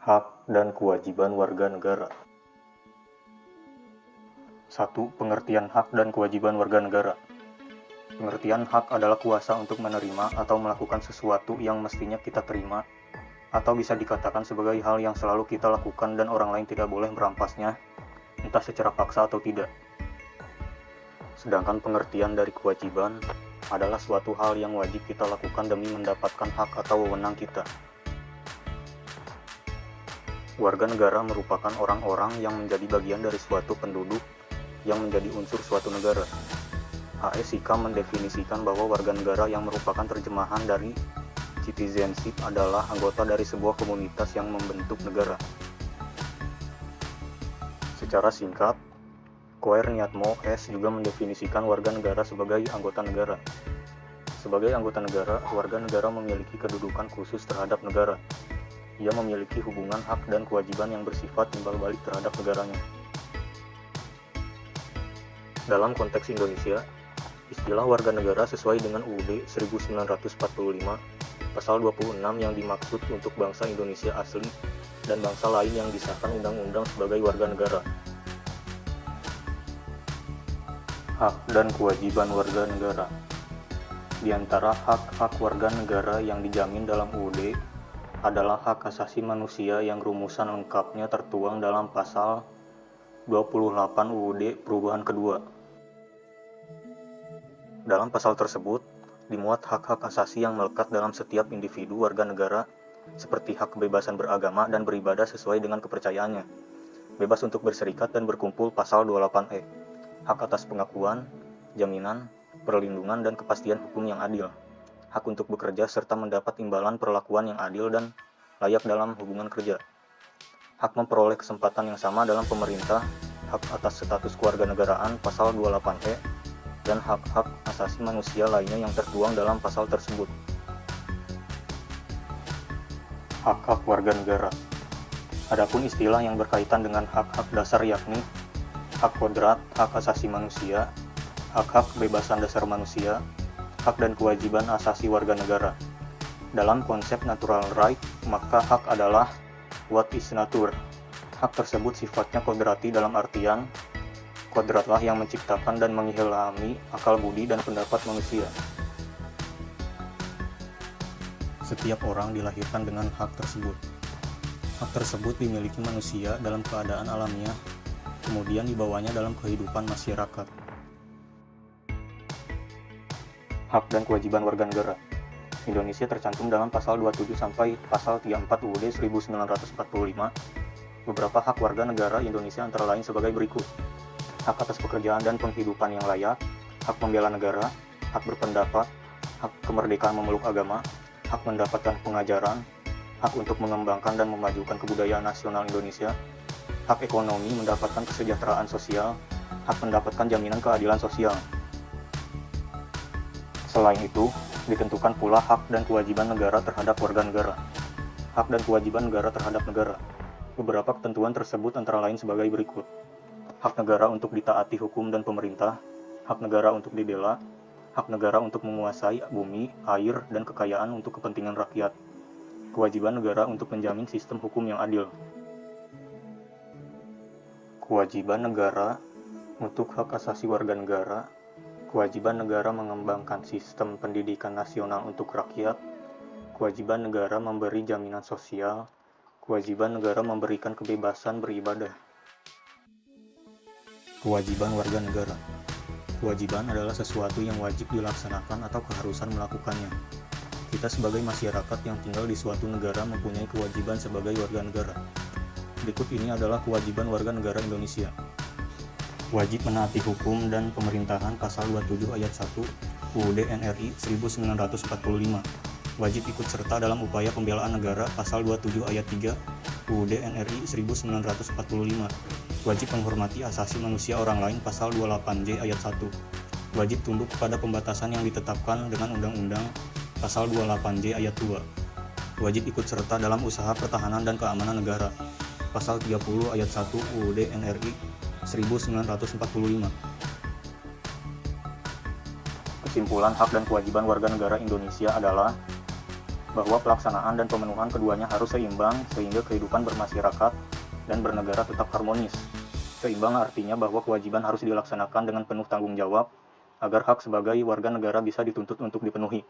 Hak dan kewajiban warga negara. 1. Pengertian hak dan kewajiban warga negara. Pengertian hak adalah kuasa untuk menerima atau melakukan sesuatu yang mestinya kita terima, atau bisa dikatakan sebagai hal yang selalu kita lakukan dan orang lain tidak boleh merampasnya, entah secara paksa atau tidak. Sedangkan pengertian dari kewajiban adalah suatu hal yang wajib kita lakukan demi mendapatkan hak atau wewenang kita. Warga negara merupakan orang-orang yang menjadi bagian dari suatu penduduk yang menjadi unsur suatu negara. A.S. Sikam mendefinisikan bahwa warga negara yang merupakan terjemahan dari citizenship adalah anggota dari sebuah komunitas yang membentuk negara. Secara singkat, Koer Niatmo S. juga mendefinisikan warga negara sebagai anggota negara. Sebagai anggota negara, warga negara memiliki kedudukan khusus terhadap negara. Ia memiliki hubungan hak dan kewajiban yang bersifat timbal balik terhadap negaranya. Dalam konteks Indonesia, istilah warga negara sesuai dengan UUD 1945, pasal 26 yang dimaksud untuk bangsa Indonesia asli dan bangsa lain yang disahkan undang-undang sebagai warga negara. Hak dan kewajiban warga negara. Di antara hak-hak warga negara yang dijamin dalam UUD adalah hak asasi manusia yang rumusan lengkapnya tertuang dalam pasal 28 UUD Perubahan Kedua. Dalam pasal tersebut, dimuat hak-hak asasi yang melekat dalam setiap individu warga negara, seperti hak kebebasan beragama dan beribadah sesuai dengan kepercayaannya, bebas untuk berserikat dan berkumpul pasal 28E, hak atas pengakuan, jaminan, perlindungan dan kepastian hukum yang adil, hak untuk bekerja serta mendapat imbalan perlakuan yang adil dan layak dalam hubungan kerja, hak memperoleh kesempatan yang sama dalam pemerintah, hak atas status kewarganegaraan pasal 28E, dan hak-hak asasi manusia lainnya yang tertuang dalam pasal tersebut. Hak-hak warga negara. Adapun istilah yang berkaitan dengan hak-hak dasar yakni hak kodrat, hak asasi manusia, hak-hak kebebasan dasar manusia, hak dan kewajiban asasi warga negara. Dalam konsep natural right, maka hak adalah what is nature. Hak tersebut sifatnya kodrati dalam artian kodratlah yang menciptakan dan mengilhami akal budi dan pendapat manusia. Setiap orang dilahirkan dengan hak tersebut. Hak tersebut dimiliki manusia dalam keadaan alamiah, kemudian dibawanya dalam kehidupan masyarakat. Hak dan kewajiban warga negara. Indonesia tercantum dalam pasal 27 sampai pasal 34 UUD 1945. Beberapa hak warga negara Indonesia antara lain sebagai berikut: hak atas pekerjaan dan penghidupan yang layak, hak membela negara, hak berpendapat, hak kemerdekaan memeluk agama, hak mendapatkan pengajaran, hak untuk mengembangkan dan memajukan kebudayaan nasional Indonesia, hak ekonomi mendapatkan kesejahteraan sosial, hak mendapatkan jaminan keadilan sosial. Selain itu, ditentukan pula hak dan kewajiban negara terhadap warga negara. Hak dan kewajiban negara terhadap negara. Beberapa ketentuan tersebut antara lain sebagai berikut: hak negara untuk ditaati hukum dan pemerintah, hak negara untuk dibela, hak negara untuk menguasai bumi, air, dan kekayaan untuk kepentingan rakyat, kewajiban negara untuk menjamin sistem hukum yang adil. Kewajiban negara untuk hak asasi warga negara. Kewajiban negara mengembangkan sistem pendidikan nasional untuk rakyat, kewajiban negara memberi jaminan sosial, kewajiban negara memberikan kebebasan beribadah. Kewajiban warga negara. Kewajiban adalah sesuatu yang wajib dilaksanakan atau keharusan melakukannya. Kita sebagai masyarakat yang tinggal di suatu negara mempunyai kewajiban sebagai warga negara. Berikut ini adalah kewajiban warga negara Indonesia. Wajib menaati hukum dan pemerintahan pasal 27 ayat 1 UUD NRI 1945. Wajib ikut serta dalam upaya pembelaan negara pasal 27 ayat 3 UUD NRI 1945. Wajib menghormati asasi manusia orang lain pasal 28J ayat 1. Wajib tunduk kepada pembatasan yang ditetapkan dengan undang-undang pasal 28J ayat 2. Wajib ikut serta dalam usaha pertahanan dan keamanan negara pasal 30 ayat 1 UUD NRI 1945. Kesimpulan hak dan kewajiban warga negara Indonesia adalah bahwa pelaksanaan dan pemenuhan keduanya harus seimbang sehingga kehidupan bermasyarakat dan bernegara tetap harmonis. Seimbang artinya bahwa kewajiban harus dilaksanakan dengan penuh tanggung jawab agar hak sebagai warga negara bisa dituntut untuk dipenuhi.